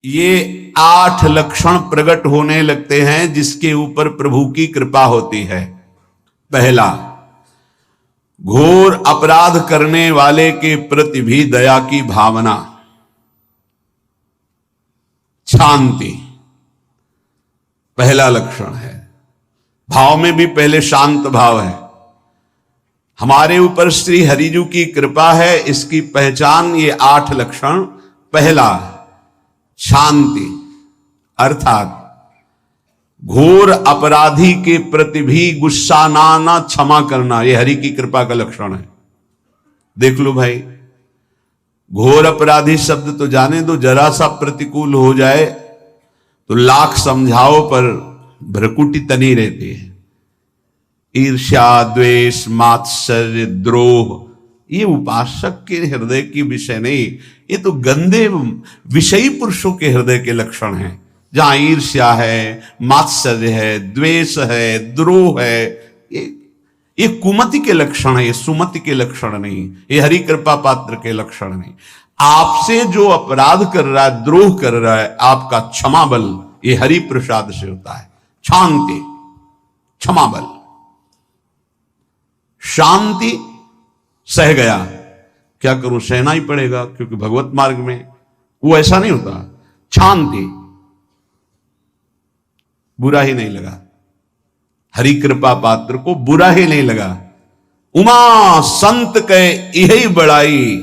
ये 8 लक्षण प्रकट होने लगते हैं जिसके ऊपर प्रभु की कृपा होती है। पहला, घोर अपराध करने वाले के प्रति भी दया की भावना, शांति पहला लक्षण है। भाव में भी पहले शांत भाव है। हमारे ऊपर श्री हरिजू की कृपा है, इसकी पहचान ये 8 लक्षण। पहला, शांति, अर्थात घोर अपराधी के प्रति भी गुस्सा ना आना, क्षमा करना, यह हरि की कृपा का लक्षण है। देख लो भाई, घोर अपराधी शब्द तो जाने दो, जरा सा प्रतिकूल हो जाए तो लाख समझाओ पर भ्रकुटी तनी रहती है। ईर्ष्या, द्वेष, मात्सर्य, द्रोह, ये उपासक के हृदय की विषय नहीं, ये तो गंदे विषयी पुरुषों के हृदय के लक्षण हैं। जहां ईर्ष्या है, मात्सर्य है, द्वेष है, द्रोह है, ये कुमति के लक्षण है, ये सुमति के लक्षण नहीं, ये हरि कृपा पात्र के लक्षण नहीं। आपसे जो अपराध कर रहा है, द्रोह कर रहा है, आपका क्षमा बल ये हरि प्रसाद से होता है। शांति, क्षमा बल, शांति, सह गया, क्या करूं, सहना ही पड़ेगा क्योंकि भगवत मार्ग में वो ऐसा नहीं होता। शांति, बुरा ही नहीं लगा, हरि कृपा पात्र को बुरा ही नहीं लगा। उमा संत के यही बड़ाई,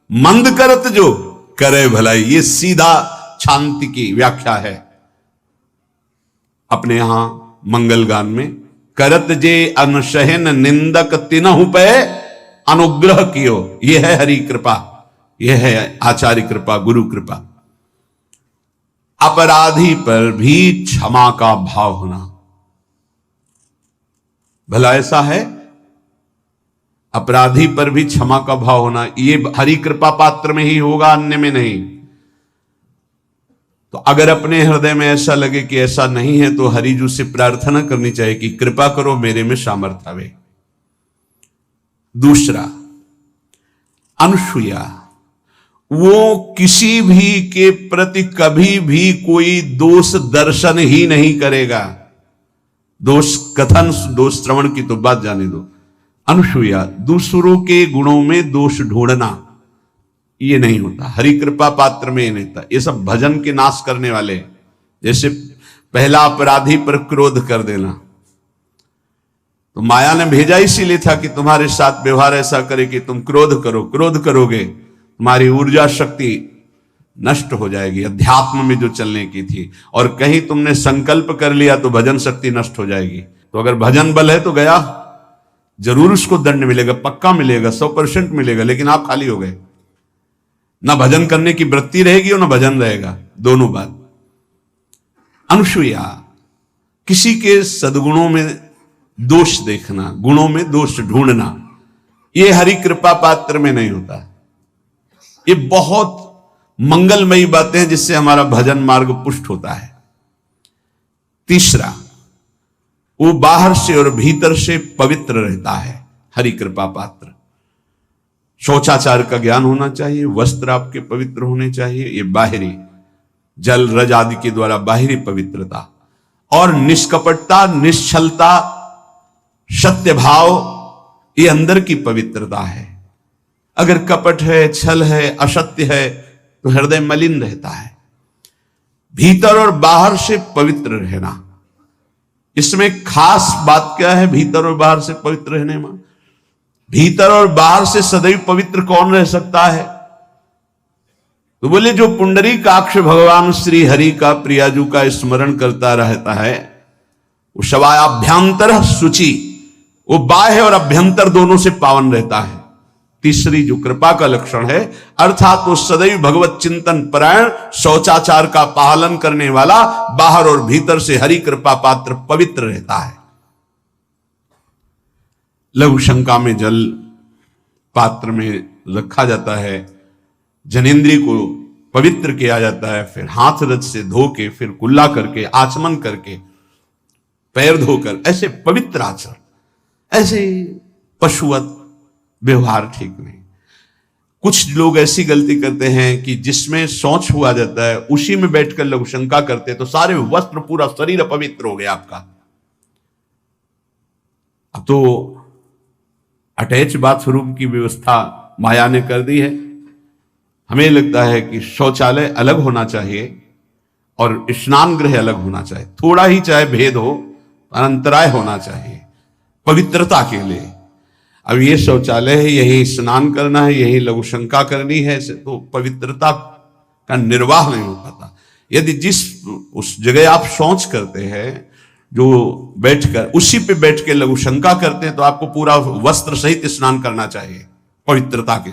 मंद करत जो करे भलाई, ये सीधा शांति की व्याख्या है। अपने यहां मंगल गान में, करत जे अनुसहन निंदक तिनहु पे अनुग्रह कियो, यह है हरि कृपा, यह है आचार्य कृपा, गुरु कृपा। अपराधी पर भी क्षमा का भाव होना, भला ऐसा है, अपराधी पर भी क्षमा का भाव होना, ये हरि कृपा पात्र में ही होगा, अन्य में नहीं। तो अगर अपने हृदय में ऐसा लगे कि ऐसा नहीं है तो हरिजू से प्रार्थना करनी चाहिए कि कृपा करो, मेरे में सामर्थ्य आवे। दूसरा, अनुसूया, वो किसी भी के प्रति कभी भी कोई दोष दर्शन ही नहीं करेगा। दोष कथन, दोष श्रवण की तो बात जाने दो। अनुसूया, दूसरों के गुणों में दोष ढूंढना, ये नहीं होता, हरि कृपा पात्र में ये नहीं था। ये सब भजन के नाश करने वाले, जैसे पहला अपराधी पर क्रोध कर देना, तो माया ने भेजा इसीलिए था कि तुम्हारे साथ व्यवहार ऐसा करे कि तुम क्रोध करो, क्रोध करोगे तुम्हारी ऊर्जा शक्ति नष्ट हो जाएगी, अध्यात्म में जो चलने की थी, और कहीं तुमने संकल्प कर लिया तो भजन शक्ति नष्ट हो जाएगी। तो अगर भजन बल है तो गया, जरूर उसको दंड मिलेगा, पक्का मिलेगा, 100% मिलेगा, लेकिन आप खाली हो गए, ना भजन करने की वृत्ति रहेगी और ना भजन रहेगा, दोनों बात। अनुसूया, किसी के सद्गुणों में दोष देखना, गुणों में दोष ढूंढना, ये हरि कृपा पात्र में नहीं होता। ये बहुत मंगलमयी बातें हैं जिससे हमारा भजन मार्ग पुष्ट होता है। तीसरा, वो बाहर से और भीतर से पवित्र रहता है, हरि कृपा पात्र। शौचाचार का ज्ञान होना चाहिए, वस्त्र आपके पवित्र होने चाहिए, ये बाहरी, जल रज आदि के द्वारा बाहरी पवित्रता, और निष्कपटता, निश्चलता, सत्य भाव, ये अंदर की पवित्रता है। अगर कपट है, छल है, असत्य है तो हृदय मलिन रहता है। भीतर और बाहर से पवित्र रहना, इसमें खास बात क्या है भीतर और बाहर से पवित्र रहने में? भीतर और बाहर से सदैव पवित्र कौन रह सकता है? तो बोले जो पुंडरीकाक्ष भगवान श्री हरि का, प्रियाजू का स्मरण करता रहता है, वो शवायाभ्यंतर शुचि, वो बाह्य और अभ्यंतर दोनों से पावन रहता है। तीसरी जो कृपा का लक्षण है, अर्थात वो सदैव भगवत चिंतन परायण, शौचाचार का पालन करने वाला, बाहर और भीतर से हरि कृपा पात्र पवित्र रहता है। लघु शंका में जल पात्र में रखा जाता है, जनेंद्रिय को पवित्र किया जाता है, फिर हाथ रज से धो के, फिर कुल्ला करके, आचमन करके, पैर धोकर, ऐसे पवित्र आचरण, ऐसे पशुवत व्यवहार ठीक नहीं। कुछ लोग ऐसी गलती करते हैं कि जिसमें शौच हुआ जाता है उसी में बैठकर लघु शंका करते हैं, तो सारे वस्त्र, पूरा शरीर अपवित्र हो गया आपका। अब तो अटैच बाथरूम की व्यवस्था माया ने कर दी है। हमें लगता है कि शौचालय अलग होना चाहिए और स्नान गृह अलग होना चाहिए, थोड़ा ही चाहे भेद हो, अंतराय होना चाहिए पवित्रता के लिए। अब ये शौचालय है, यही स्नान करना है, यही लघु शंका करनी है, तो पवित्रता का निर्वाह नहीं हो पाता। यदि जिस उस जगह आप शौच करते हैं, जो बैठकर उसी पे बैठ के लघु शंका करते हैं, तो आपको पूरा वस्त्र सहित स्नान करना चाहिए पवित्रता के,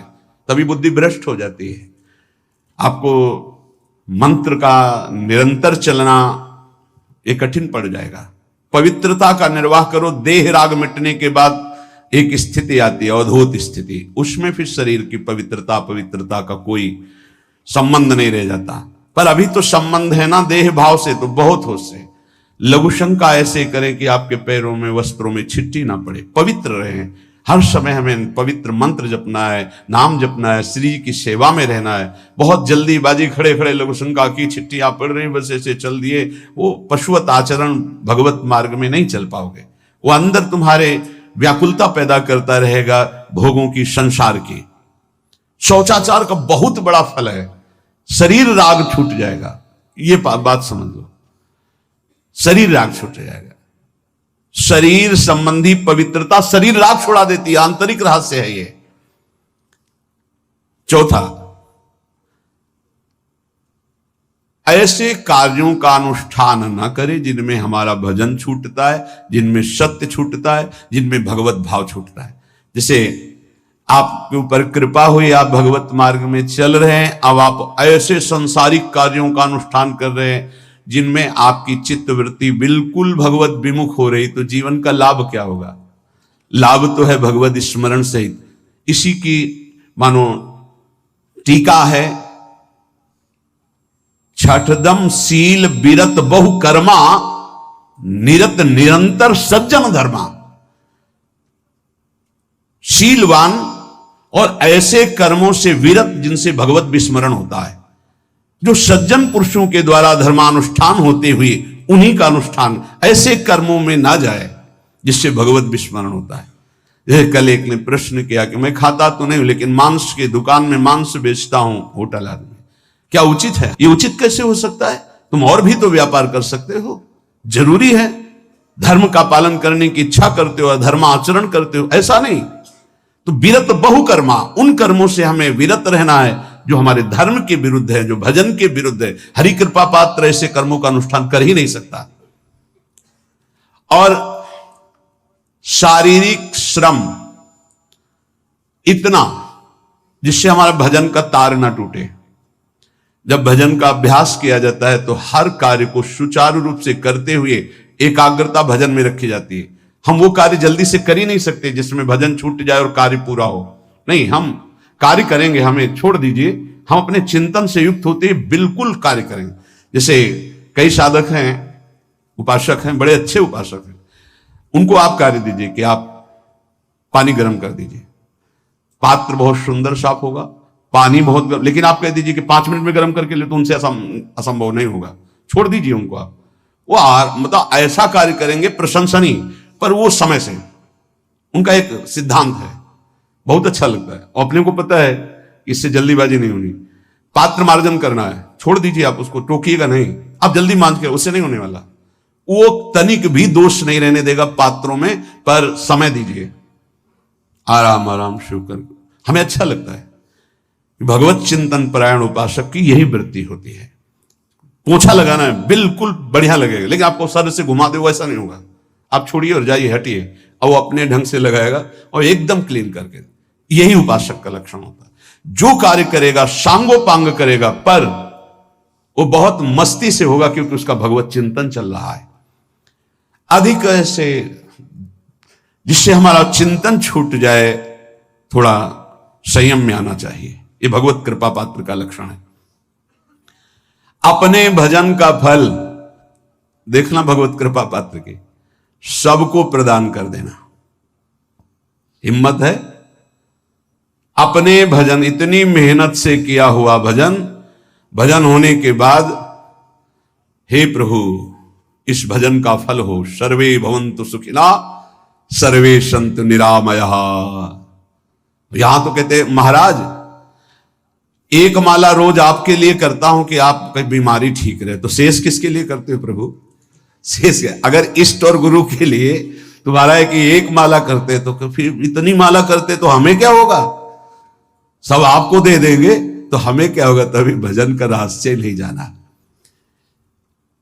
तभी बुद्धि भ्रष्ट हो जाती है। आपको मंत्र का निरंतर चलना ये कठिन पड़ जाएगा। पवित्रता का निर्वाह करो। देह राग मिटने के बाद एक स्थिति आती है, अवधूत स्थिति, उसमें फिर शरीर की पवित्रता पवित्रता का कोई संबंध नहीं रह जाता। पर अभी तो संबंध है ना देह भाव से, तो बहुत होश से लघु शंका ऐसे करें कि आपके पैरों में, वस्त्रों में छिट्टी ना पड़े, पवित्र रहें। हर समय हमें पवित्र मंत्र जपना है, नाम जपना है, श्री जी की सेवा में रहना है। बहुत जल्दीबाजी खड़े खड़े लघु शंका की, छिट्टियां पड़ रही, बस ऐसे चल दिए, वो पशुवत आचरण भगवत मार्ग में नहीं चल पाओगे। वो अंदर तुम्हारे व्याकुलता पैदा करता रहेगा, भोगों की, संसार की। शौचाचार का बहुत बड़ा फल है, शरीर राग छूट जाएगा। ये बात समझ लो, शरीर राग छूट जाएगा। शरीर संबंधी पवित्रता शरीर राग छुड़ा देती है, आंतरिक रहस्य है ये। चौथा, ऐसे कार्यों का अनुष्ठान न करें जिनमें हमारा भजन छूटता है, जिनमें सत्य छूटता है, जिनमें भगवत भाव छूटता है। जैसे आपके ऊपर कृपा हुई, आप भगवत मार्ग में चल रहे हैं, अब आप ऐसे संसारिक कार्यों का अनुष्ठान कर रहे हैं जिनमें आपकी चित्त वृत्ति बिल्कुल भगवत विमुख हो रही, तो जीवन का लाभ क्या होगा? लाभ तो है भगवत स्मरण सहित। इसी की मानो टीका है, छठदम शील बिरत बहु कर्मा, निरत निरंतर सज्जन धर्मा। शीलवान और ऐसे कर्मों से विरत जिनसे भगवत विस्मरण होता है, जो सज्जन पुरुषों के द्वारा धर्मानुष्ठान होते हुए उन्हीं का अनुष्ठान, ऐसे कर्मों में ना जाए जिससे भगवत विस्मरण होता है। जैसे कल एक ने प्रश्न किया कि मैं खाता तो नहीं हूं लेकिन मांस की दुकान में मांस बेचता हूं, होटल आदमी, क्या उचित है? ये उचित कैसे हो सकता है? तुम और भी तो व्यापार कर सकते हो। जरूरी है धर्म का पालन करने की इच्छा करते हो, धर्म आचरण करते हो, ऐसा नहीं। तो विरत बहुकर्मा, उन कर्मों से हमें विरत रहना है जो हमारे धर्म के विरुद्ध है, जो भजन के विरुद्ध है। हरि कृपा पात्र ऐसे कर्मों का अनुष्ठान कर ही नहीं सकता। और शारीरिक श्रम इतना जिससे हमारा भजन का तार ना टूटे। जब भजन का अभ्यास किया जाता है तो हर कार्य को सुचारू रूप से करते हुए एकाग्रता भजन में रखी जाती है। हम वो कार्य जल्दी से कर ही नहीं सकते जिसमें भजन छूट जाए और कार्य पूरा हो। नहीं, हम कार्य करेंगे, हमें छोड़ दीजिए, हम अपने चिंतन से युक्त होते ही बिल्कुल कार्य करेंगे। जैसे कई साधक हैं, उपासक हैं, बड़े अच्छे उपासक हैं, उनको आप कार्य दीजिए कि आप पानी गर्म कर दीजिए, पात्र बहुत सुंदर साफ होगा, पानी बहुत गर्म, लेकिन आप कह दीजिए कि 5 मिनट में गर्म करके ले, तो उनसे असंभव नहीं होगा। छोड़ दीजिए उनको आप। वो मतलब ऐसा कार्य करेंगे प्रशंसनीय, पर वो समय से, उनका एक सिद्धांत है, बहुत अच्छा लगता है। अपने को पता है इससे जल्दीबाजी नहीं होनी। पात्र मार्जन करना है, छोड़ दीजिए, आप उसको टोकिएगा नहीं, आप जल्दी मांझ के, उससे नहीं होने वाला। वो तनिक भी दोष नहीं रहने देगा पात्रों में, पर समय दीजिए, आराम आराम शिव कर। हमें अच्छा लगता है। भगवत चिंतन परायण उपासक की यही वृत्ति होती है। पोछा लगाना है, बिल्कुल बढ़िया लगेगा, लेकिन आपको सर से घुमा दे, वैसा नहीं होगा। आप छोड़िए और जाइए, हटिए, और वो अपने ढंग से लगाएगा और एकदम क्लीन करके। यही उपासक का लक्षण होता है। जो कार्य करेगा सांगोपांग करेगा, पर वो बहुत मस्ती से होगा क्योंकि उसका भगवत चिंतन चल रहा है। अधिक ऐसे जिससे हमारा चिंतन छूट जाए, थोड़ा संयम में आना चाहिए। ये भगवत कृपा पात्र का लक्षण है। अपने भजन का फल देखना भगवत कृपा पात्र की, सबको प्रदान कर देना। हिम्मत है अपने भजन, इतनी मेहनत से किया हुआ भजन, भजन होने के बाद हे प्रभु इस भजन का फल हो, सर्वे भवन्तु सुखिना सर्वे सन्तु निरामयः। यहां तो कहते महाराज एक माला रोज आपके लिए करता हूं कि आपकी बीमारी ठीक रहे, तो शेष किसके लिए करते हो प्रभु? शेष अगर इष्ट और गुरु के लिए तुम्हारा है कि एक माला करते तो फिर इतनी माला करते तो हमें क्या होगा? सब आपको दे देंगे तो हमें क्या होगा? तभी भजन का रहस्य नहीं जाना।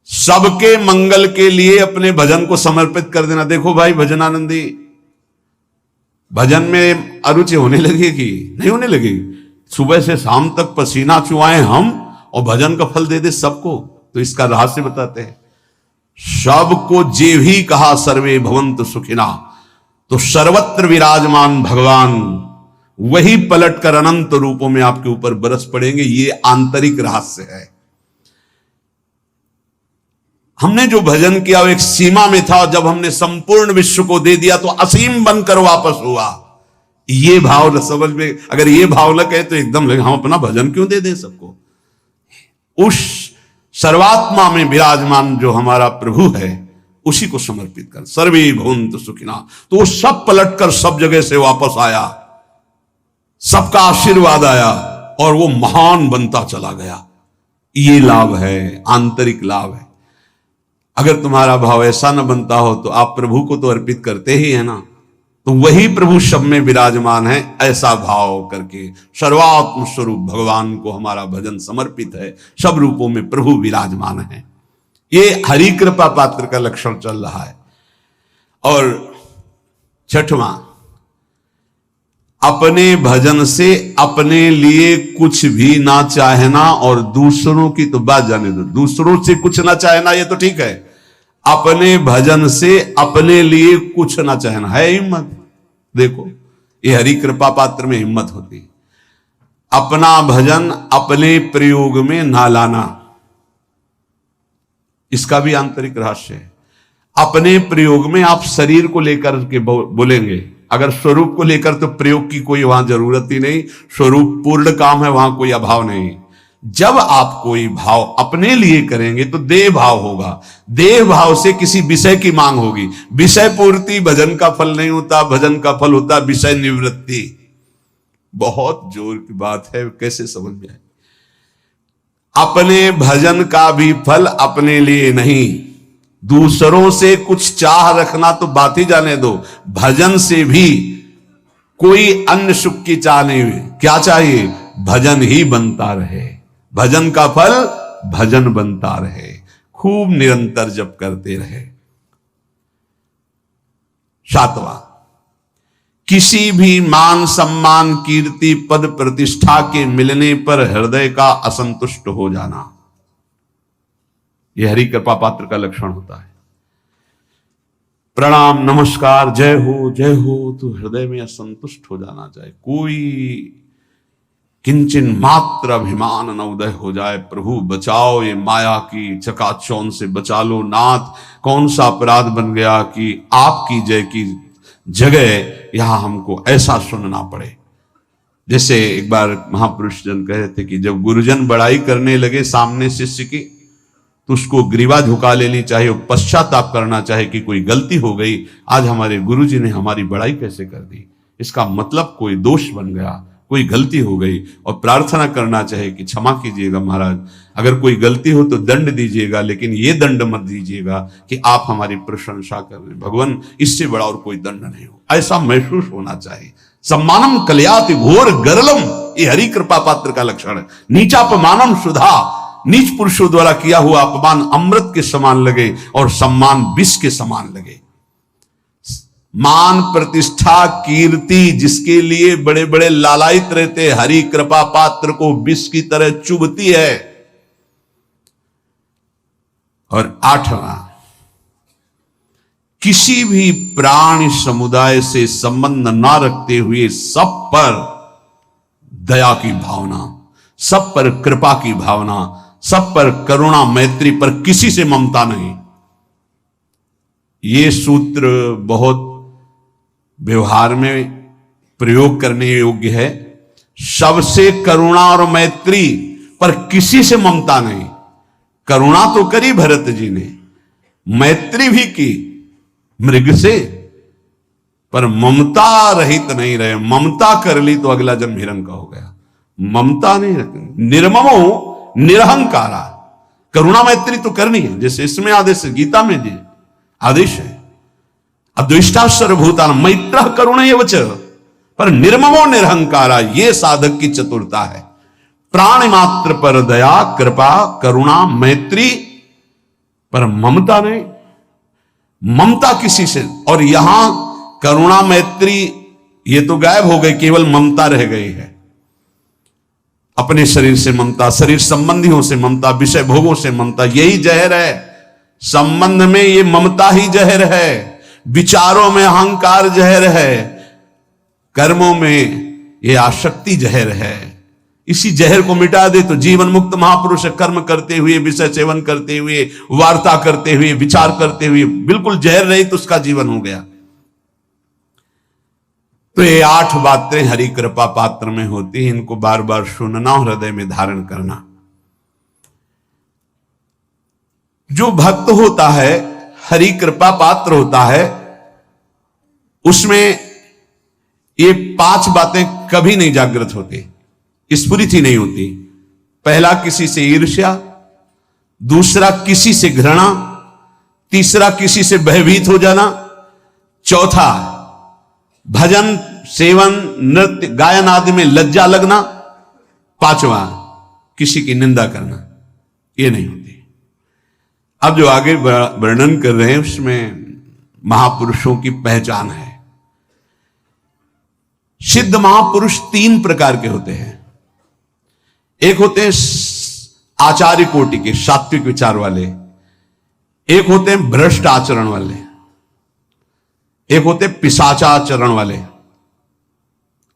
सबके मंगल के लिए अपने भजन को समर्पित कर देना। देखो भाई भजनानंदी, भजन में अरुचि होने लगेगी? नहीं होने लगेगी। सुबह से शाम तक पसीना चुआए हम और भजन का फल दे दे सबको, तो इसका रहस्य बताते हैं। सबको जे भी कहा सर्वे भवन्तु सुखिना, तो सर्वत्र विराजमान भगवान वही पलटकर अनंत रूपों में आपके ऊपर बरस पड़ेंगे। ये आंतरिक रहस्य है। हमने जो भजन किया वो एक सीमा में था, जब हमने संपूर्ण विश्व को दे दिया तो असीम बनकर वापस हुआ। ये भाव समझ में, अगर ये भाव लगे तो एकदम लगे हम अपना भजन क्यों दे दें सबको। उस सर्वात्मा में विराजमान जो हमारा प्रभु है उसी को समर्पित कर, सर्वे भवन्तु सुखिना। तो वो सब पलटकर सब जगह से वापस आया, सबका आशीर्वाद आया और वो महान बनता चला गया। ये लाभ है, आंतरिक लाभ है। अगर तुम्हारा भाव ऐसा न बनता हो तो आप प्रभु को तो अर्पित करते ही है ना, तो वही प्रभु सब में विराजमान है। ऐसा भाव करके सर्वात्म स्वरूप भगवान को हमारा भजन समर्पित है। सब रूपों में प्रभु विराजमान है। ये हरि कृपा पात्र का लक्षण चल रहा है। और छठवां, अपने भजन से अपने लिए कुछ भी ना चाहना और दूसरों की तो बात जाने दो, दूसरों से कुछ ना चाहना ये तो ठीक है। अपने भजन से अपने लिए कुछ ना चाहना है हिम्मत। देखो ये हरि कृपा पात्र में हिम्मत होती है। अपना भजन अपने प्रयोग में ना लाना, इसका भी आंतरिक रहस्य है। अपने प्रयोग में आप शरीर को लेकर के बोलेंगे, अगर स्वरूप को लेकर तो प्रयोग की कोई वहां जरूरत ही नहीं। स्वरूप पूर्ण काम है, वहां कोई अभाव नहीं। जब आप कोई भाव अपने लिए करेंगे तो देह भाव होगा। देह भाव से किसी विषय की मांग होगी। विषय पूर्ति भजन का फल नहीं होता, भजन का फल होता विषय निवृत्ति। बहुत जोर की बात है, कैसे समझ में आए? अपने भजन का भी फल अपने लिए नहीं, दूसरों से कुछ चाह रखना तो बात ही जाने दो। भजन से भी कोई अन्य सुख की चाह नहीं। क्या चाहिए? भजन ही बनता रहे, भजन का फल भजन बनता रहे, खूब निरंतर जप करते रहे। सातवां, किसी भी मान सम्मान कीर्ति पद प्रतिष्ठा के मिलने पर हृदय का असंतुष्ट हो जाना, यह हरि कृपा पात्र का लक्षण होता है। प्रणाम नमस्कार जय हो तो हृदय में असंतुष्ट हो जाना चाहिए। कोई किंचन मात्र अभिमान न उदय हो जाए। प्रभु बचाओ, ये माया की चकाचौंध से बचा लो नाथ। कौन सा अपराध बन गया कि आपकी जय की जगह यहां हमको ऐसा सुनना पड़े। जैसे एक बार महापुरुष जन कह रहे थे कि जब गुरुजन बड़ाई करने लगे सामने शिष्य की, तो उसको ग्रीवा झुका लेनी चाहिए, पश्चाताप करना चाहिए कि कोई गलती हो गई, आज हमारे गुरुजी ने हमारी बड़ाई कैसे कर दी। इसका मतलब कोई दोष बन गया, कोई गलती हो गई, और प्रार्थना करना चाहिए कि क्षमा कीजिएगा महाराज, अगर कोई गलती हो तो दंड दीजिएगा, लेकिन ये दंड मत दीजिएगा कि आप हमारी प्रशंसा कर रहे हैं। भगवान इससे बड़ा और कोई दंड नहीं हो, ऐसा महसूस होना चाहिए। सम्मानम कलयाति घोर गरलम, ये हरि कृपा पात्र का लक्षण है। नीचापमानम सुधा, नीच पुरुषों द्वारा किया हुआ अपमान अमृत के समान लगे और सम्मान विष के समान लगे। मान प्रतिष्ठा कीर्ति जिसके लिए बड़े बड़े लालायित रहते, हरि कृपा पात्र को विष की तरह चुभती है। और आठवां, किसी भी प्राणी समुदाय से संबंध ना रखते हुए सब पर दया की भावना, सब पर कृपा की भावना, सब पर करुणा मैत्री पर किसी से ममता नहीं। ये सूत्र बहुत व्यवहार में प्रयोग करने योग्य है, सबसे करुणा और मैत्री, पर किसी से ममता नहीं। करुणा तो करी भरत जी ने, मैत्री भी की मृग से, पर ममता रहित नहीं रहे। ममता कर ली तो अगला जन्म हिरण का हो गया। ममता नहीं रखनी। निर्ममो निरहंकारा। करुणा मैत्री तो करनी है, जैसे इसमें आदेश, गीता में जी आदेश है, अद्वेष्टा सर्वभूतानां मैत्रः करुणैव च, पर निर्ममो निरहंकारा, ये साधक की चतुरता है। प्राणी मात्र पर दया, कृपा, करुणा, मैत्री, पर ममता नहीं। ममता किसी से, और यहां करुणा मैत्री ये तो गायब हो गई, केवल ममता रह गई है। अपने शरीर से ममता, शरीर संबंधियों से ममता, विषय भोगों से ममता, यही जहर है। संबंध में ये ममता ही जहर है, विचारों में अहंकार जहर है, कर्मों में ये आसक्ति जहर है। इसी जहर को मिटा दे तो जीवन मुक्त महापुरुष कर्म करते हुए, विषय सेवन करते हुए, वार्ता करते हुए, विचार करते हुए, बिल्कुल जहर रहित उसका जीवन हो गया। तो ये 8 बातें हरि कृपा पात्र में होती हैं, इनको बार बार सुनना, हृदय में धारण करना। जो भक्त होता है, हरि कृपा पात्र होता है, उसमें ये 5 बातें कभी नहीं जागृत होती, स्फुरित ही नहीं होती। पहला, किसी से ईर्ष्या, दूसरा किसी से घृणा, तीसरा किसी से भयभीत हो जाना, चौथा भजन सेवन नृत्य गायन आदि में लज्जा लगना, पांचवा किसी की निंदा करना, ये नहीं होती। अब जो आगे वर्णन कर रहे हैं उसमें महापुरुषों की पहचान है। सिद्ध महापुरुष 3 प्रकार के होते हैं। एक होते हैं आचार्य कोटि के, सात्विक विचार वाले, एक होते हैं भ्रष्ट आचरण वाले, एक होते पिशाचाचरण वाले,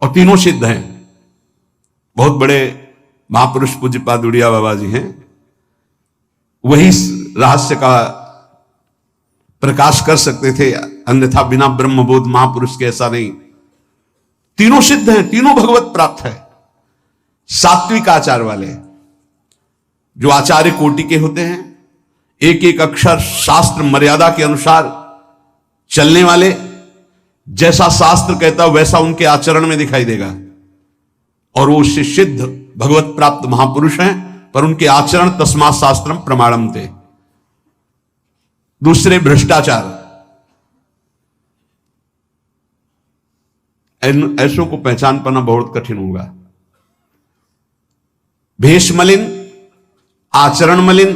और तीनों सिद्ध हैं। बहुत बड़े महापुरुष पूज्यपाद उड़िया बाबा जी हैं, वही रहस्य का प्रकाश कर सकते थे, अन्यथा बिना ब्रह्मबोध महापुरुष के ऐसा नहीं। तीनों सिद्ध हैं, तीनों भगवत प्राप्त है। सात्विक आचार वाले, जो आचार्य कोटि के होते हैं, एक एक अक्षर शास्त्र मर्यादा के अनुसार चलने वाले, जैसा शास्त्र कहता वैसा उनके आचरण में दिखाई देगा, और वो उससे सिद्ध भगवत प्राप्त महापुरुष हैं, पर उनके आचरण तस्मात् शास्त्रम प्रमाणम थे। दूसरे भ्रष्टाचार, ऐसों को पहचान पाना बहुत कठिन होगा। भेष मलिन, आचरण मलिन,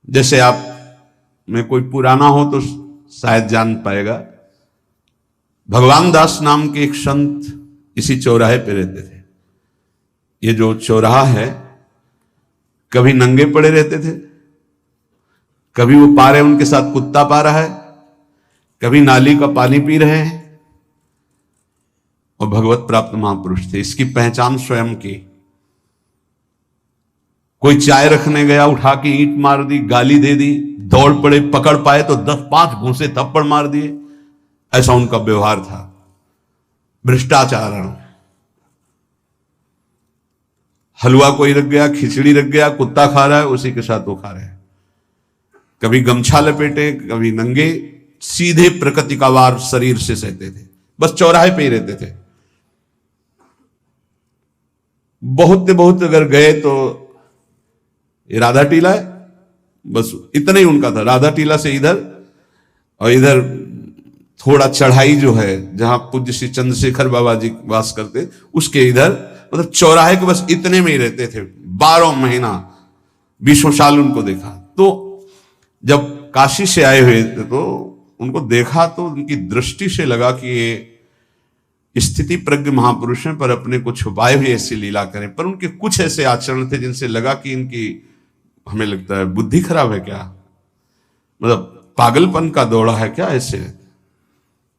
जैसे आप में कोई पुराना हो तो शायद जान पाएगा, भगवान दास नाम के एक संत इसी चौराहे पे रहते थे। ये जो चौराहा है, कभी नंगे पड़े रहते थे, कभी वो पा रहे उनके साथ कुत्ता पा रहा है, कभी नाली का पानी पी रहे हैं, और भगवत प्राप्त महापुरुष थे। इसकी पहचान स्वयं की। कोई चाय रखने गया, उठा के ईंट मार दी, गाली दे दी, दौड़ पड़े, पकड़ पाए तो 10-5 घूंसे थप्पड़ मार दिए, ऐसा उनका व्यवहार था। भ्रष्टाचार, हलवा कोई रख गया, खिचड़ी रख गया, कुत्ता खा रहा है, उसी के साथ वो खा रहे हैं। कभी गमछा लपेटे, कभी नंगे, सीधे प्रकृति का वार शरीर से सहते थे, बस चौराहे पे ही रहते थे। बहुत अगर गए तो ये राधा टीला है, बस इतना ही उनका था। राधा टीला से इधर, और इधर थोड़ा चढ़ाई जो है जहां पूज्य श्री चंद्रशेखर बाबा जी वास करते, उसके इधर, मतलब चौराहे के बस इतने में ही रहते थे। 12 महीना 20 साल उनको देखा। तो जब काशी से आए हुए थे तो उनको देखा तो उनकी दृष्टि से लगा कि ये स्थिति प्रज्ञ महापुरुष हैं, पर अपने को छुपाए हुए ऐसी लीला करें। पर उनके कुछ ऐसे आचरण थे जिनसे लगा कि इनकी, हमें लगता है बुद्धि खराब है क्या, मतलब पागलपन का दौड़ा है क्या। ऐसे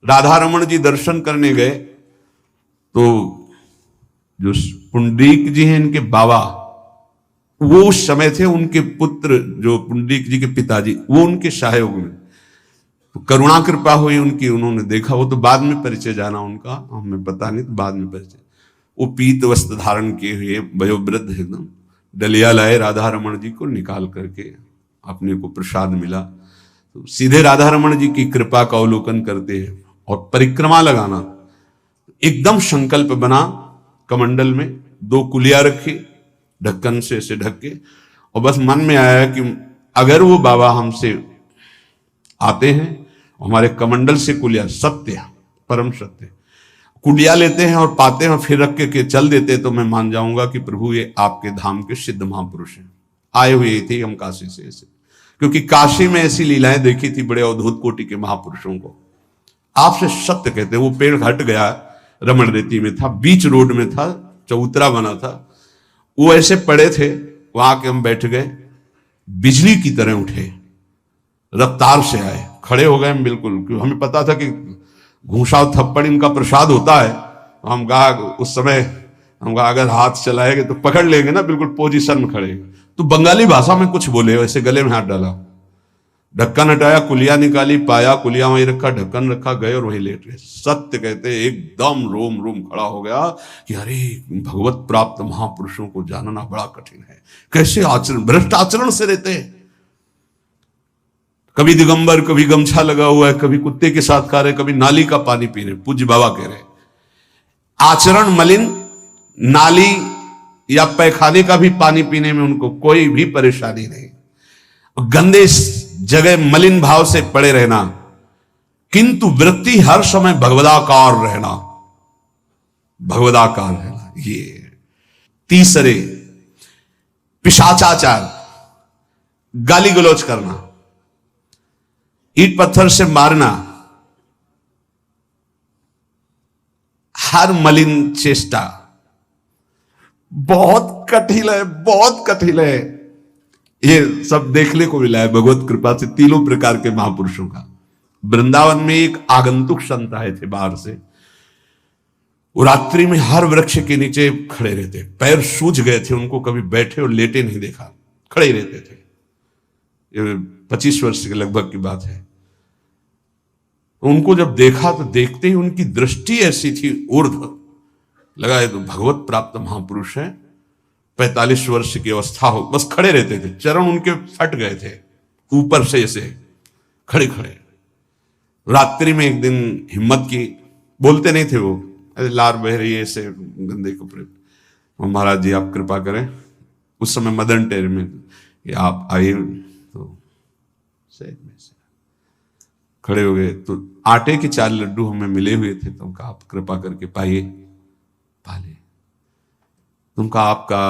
राधा रमन जी दर्शन करने गए तो जो पुंडरीक जी हैं इनके बाबा, वो उस समय थे, उनके पुत्र जो पुंडरीक जी के पिताजी, वो उनके सहयोग में, तो करुणा कृपा हुई उनकी, उन्होंने देखा। वो तो बाद में परिचय जाना उनका, हमें पता नहीं, तो बाद में परिचय। वो पीत वस्त्र धारण किए हुए वयोवृद्ध एकदम डलिया लाए, राधा रमण जी को निकाल करके अपने को प्रसाद मिला। तो सीधे राधा रमण जी की कृपा का अवलोकन करते हैं और परिक्रमा लगाना। एकदम संकल्प बना, कमंडल में 2 कुलिया रखी, ढक्कन से ऐसे ढक के, और बस मन में आया कि अगर वो बाबा हमसे आते हैं, हमारे कमंडल से कुलिया, सत्य परम सत्य, कुलिया लेते हैं और पाते हैं और फिर रख के चल देते, तो मैं मान जाऊंगा कि प्रभु ये आपके धाम के सिद्ध महापुरुष हैं, आए हुए थे हम काशी से ऐसे। क्योंकि काशी में ऐसी लीलाएं देखी थी बड़े अद्भुत कोटि के महापुरुषों को। आपसे सत्य कहते, वो पेड़ हट गया, रमण रेती में था, बीच रोड में था, चबूतरा बना था, वो ऐसे पड़े थे, वहां के हम बैठ गए, बिजली की तरह उठे, रफ्तार से आए, खड़े हो गए हम बिल्कुल, क्योंकि हमें पता था कि घूसा थप्पड़ इनका प्रसाद होता है। तो हम कहा उस समय, हम कहा अगर हाथ चलाएंगे तो पकड़ लेंगे ना, बिल्कुल पोजीशन में खड़े। तो बंगाली भाषा में कुछ बोले, वैसे गले में हाथ डाला, ढक्कन हटाया, कुलिया निकाली, पाया कुलिया वहीं रखा, ढक्कन रखा, गए और वहीं लेट गए। सत्य कहते एकदम रोम रोम खड़ा हो गया कि अरे भगवत प्राप्त महापुरुषों को जानना बड़ा कठिन है, कैसे आचरण, भ्रष्ट आचरण से रहते हैं, कभी दिगंबर, कभी गमछा लगा हुआ है, कभी कुत्ते के साथ खा रहे, कभी नाली का पानी पी रहे। पूज्य बाबा कह रहे आचरण मलिन, नाली या पैखाने का भी पानी पीने में उनको कोई भी परेशानी नहीं, गंदे जगह मलिन भाव से पड़े रहना, किंतु वृत्ति हर समय भगवदाकार रहना, भगवदाकार रहना। ये तीसरे, पिशाचाचार, गाली गलौज करना, ईट पत्थर से मारना, हर मलिन चेष्टा बहुत कठिन है, बहुत कठिन है। ये सब देखने को मिला है भगवत कृपा से तीनों प्रकार के महापुरुषों का। वृंदावन में एक आगंतुक संत आए थे बाहर से, वो रात्रि में हर वृक्ष के नीचे खड़े रहते, पैर सूज गए थे, उनको कभी बैठे और लेटे नहीं देखा, खड़े रहते थे। ये 25 वर्ष के लगभग की बात है। उनको जब देखा तो देखते ही उनकी दृष्टि ऐसी थी ऊर्ध्व, लगा ये तो भगवत प्राप्त महापुरुष है, 45 वर्ष की अवस्था हो, बस खड़े रहते थे, चरण उनके फट गए थे ऊपर से ऐसे खड़े खड़े। रात्रि में एक दिन हिम्मत की, बोलते नहीं थे वो, अरे लार बह रही है ऐसे गंदे कपड़े, महाराज जी आप कृपा करें। उस समय मदन टेर में कि आप आइए, तो से खड़े हो गए। तो आटे के 4 लड्डू हमें मिले हुए थे, तो उनका आप कृपा करके पाइए, पाले। उनका आपका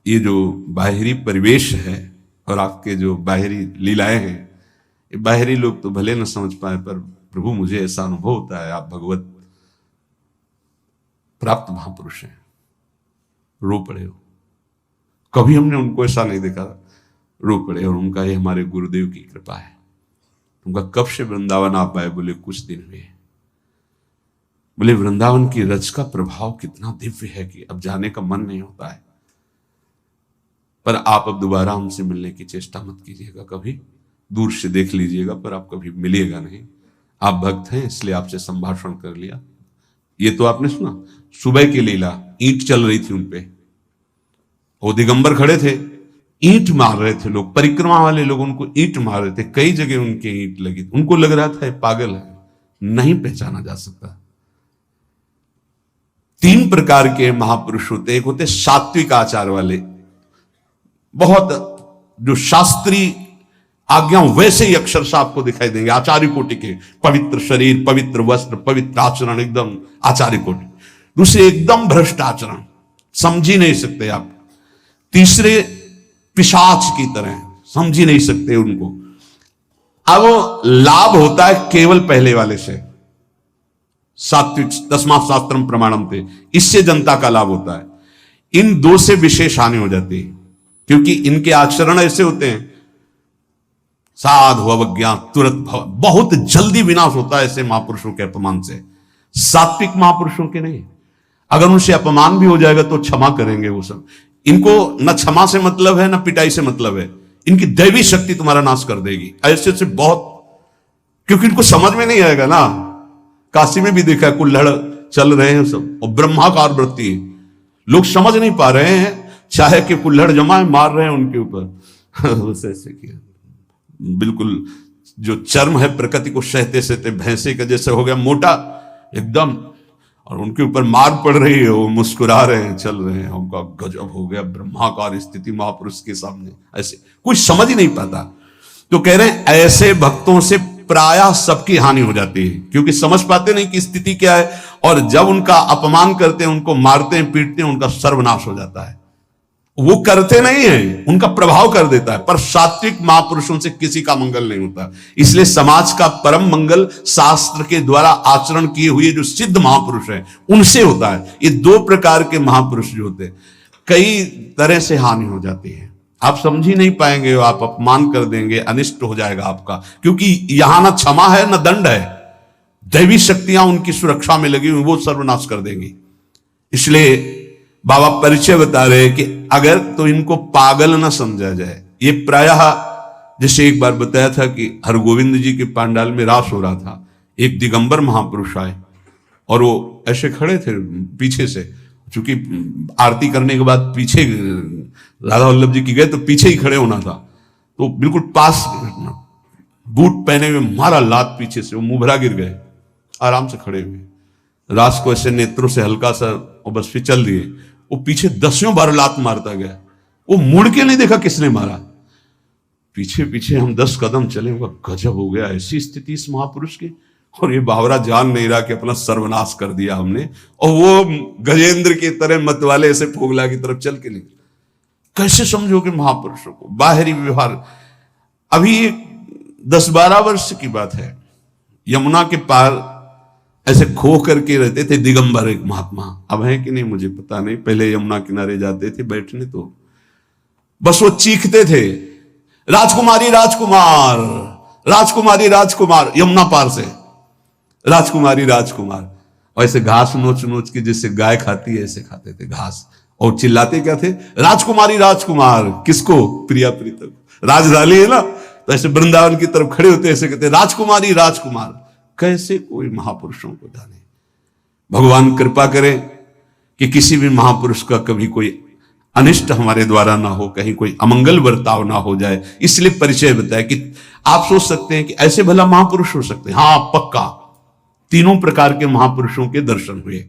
ये जो बाहरी परिवेश है और आपके जो बाहरी लीलाएं हैं, ये बाहरी लोग तो भले न समझ पाए, पर प्रभु मुझे ऐसा अनुभव होता है आप भगवत प्राप्त महापुरुष हैं। रो पड़े हो, कभी हमने उनको ऐसा नहीं देखा, रो पड़े। और उनका ये हमारे गुरुदेव की कृपा है। उनका कब से वृंदावन आप आए? बोले कुछ दिन हुए। बोले वृंदावन की रज का प्रभाव कितना दिव्य है कि अब जाने का मन नहीं होता है, पर आप अब दोबारा हमसे मिलने की चेष्टा मत कीजिएगा, कभी दूर से देख लीजिएगा, पर आप कभी मिलिएगा नहीं। आप भक्त हैं इसलिए आपसे संभाषण कर लिया। ये तो आपने सुना, सुबह की लीला, ईंट चल रही थी उनपे, वो दिगंबर खड़े थे, ईंट मार रहे थे लोग, परिक्रमा वाले लोग उनको ईंट मार रहे थे, कई जगह उनके ईंट लगी। उनको लग रहा था पागल है, नहीं पहचाना जा सकता। 3 प्रकार के महापुरुष होते, एक होते सात्विक आचार वाले, बहुत जो शास्त्रीय आज्ञा वैसे ही अक्षरशः आपको दिखाई देंगे, आचार्य कोटि के, पवित्र शरीर, पवित्र वस्त्र, पवित्र आचरण, एकदम आचार्य कोटि। दूसरे एकदम भ्रष्ट आचरण, समझ ही नहीं सकते आप। तीसरे पिशाच की तरह, समझ ही नहीं सकते उनको। अब लाभ होता है केवल पहले वाले से, सात्विक, तस्मात् शास्त्रम प्रमाणम थे, इससे जनता का लाभ होता है। इन 2 से विशेष हानि हो जाती है, क्योंकि इनके आचरण ऐसे होते हैं, साधु अवज्ञा तुरंत भव, बहुत जल्दी विनाश होता है ऐसे महापुरुषों के अपमान से। सात्विक महापुरुषों के नहीं, अगर उनसे अपमान भी हो जाएगा तो क्षमा करेंगे वो सब। इनको न क्षमा से मतलब है, न पिटाई से मतलब है, इनकी दैवी शक्ति तुम्हारा नाश कर देगी। ऐसे से बहुत, क्योंकि इनको समझ में नहीं आएगा ना। काशी में भी देखा, कुल्हड़ चल रहे हैं सब, और ब्रह्माकार वृत्ति है। लोग समझ नहीं पा रहे हैं, चाहे कि कुल्हड़ जमाए मार रहे हैं उनके ऊपर ऐसे किया, बिल्कुल जो चर्म है प्रकृति को सहते सहते भैंसे का जैसे हो गया मोटा एकदम, और उनके ऊपर मार पड़ रही है, वो मुस्कुरा रहे हैं, चल रहे हैं। उनका गजब हो गया, ब्रह्माकार स्थिति महापुरुष के सामने, ऐसे कुछ समझ ही नहीं पाता। तो कह रहे हैं ऐसे भक्तों से प्रायः सबकी हानि हो जाती है, क्योंकि समझ पाते नहीं कि स्थिति क्या है, और जब उनका अपमान करते हैं, उनको मारते हैं, पीटते हैं, उनका सर्वनाश हो जाता है। वो करते नहीं है, उनका प्रभाव कर देता है, पर सात्विक महापुरुषों से किसी का मंगल नहीं होता। इसलिए समाज का परम मंगल शास्त्र के द्वारा आचरण किए हुए जो सिद्ध महापुरुष हैं उनसे होता है। ये दो प्रकार के महापुरुष जो होते हैं, कई तरह से हानि हो जाती है, आप समझ ही नहीं पाएंगे, आप अपमान कर देंगे, अनिष्ट हो जाएगा आपका, क्योंकि यहां ना क्षमा है ना दंड है, दैवी शक्तियां उनकी सुरक्षा में लगी हुई, वो सर्वनाश कर देंगी। इसलिए बाबा परिचय बता रहे कि अगर तो इनको पागल ना समझा जाए। ये प्रायः जैसे एक बार बताया था कि हरगोविंद जी के पांडाल में रास हो रहा था, एक दिगंबर महापुरुष आए और वो ऐसे खड़े थे पीछे से, चूंकि आरती करने के बाद पीछे राधा वल्लभ जी की गए तो पीछे ही खड़े होना था, तो बिल्कुल पास बूट पहने हुए मारा लात पीछे से, वो मुभरा गिर गए, आराम से खड़े हुए, रास को ऐसे नेत्रों से हल्का सा और बस फिर चल दिए। वो पीछे 10 बार लात मारता गया, वो मुड़ के नहीं देखा किसने मारा, पीछे पीछे हम 10 कदम चले, गजब हो गया, ऐसी स्थिति इस महापुरुष की। और ये बावरा जान नहीं रहा कि अपना सर्वनाश कर दिया हमने, और वो गजेंद्र की तरह मतवाले ऐसे फोगला की तरफ चल के निकले। कैसे समझोगे महापुरुषों को, बाहरी व्यवहार। अभी 10-12 वर्ष की बात है, यमुना के पार ऐसे खो करके रहते थे दिगंबर एक महात्मा, अब है कि नहीं मुझे पता नहीं, पहले यमुना किनारे जाते थे बैठने, तो बस वो चीखते थे राजकुमारी राजकुमार, राजकुमारी राजकुमार, यमुना पार से राजकुमारी राजकुमार, और ऐसे घास नोच नोच के जैसे गाय खाती है ऐसे खाते थे घास, और चिल्लाते क्या थे, राजकुमारी राजकुमार। किसको? प्रिया प्रीतम, राजधानी है ना, तो ऐसे वृंदावन की तरफ खड़े होते ऐसे कहते राजकुमारी राजकुमार। कैसे कोई महापुरुषों को जाने। भगवान कृपा करें कि किसी भी महापुरुष का कभी कोई अनिष्ट हमारे द्वारा ना हो, कहीं कोई अमंगल बर्ताव ना हो जाए। इसलिए परिचय बताया कि आप सोच सकते हैं कि ऐसे भला महापुरुष हो सकते हैं। हाँ पक्का, तीनों प्रकार के महापुरुषों के दर्शन हुए।